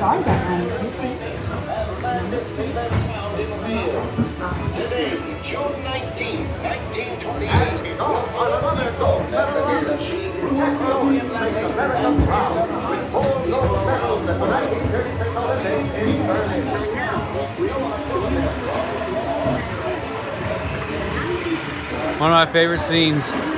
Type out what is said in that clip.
sorry about that. Today, June 19, 1928, is off on another gold medal machine. With 4 gold medals at the 1936 Olympics in Berlin. One of my favorite scenes.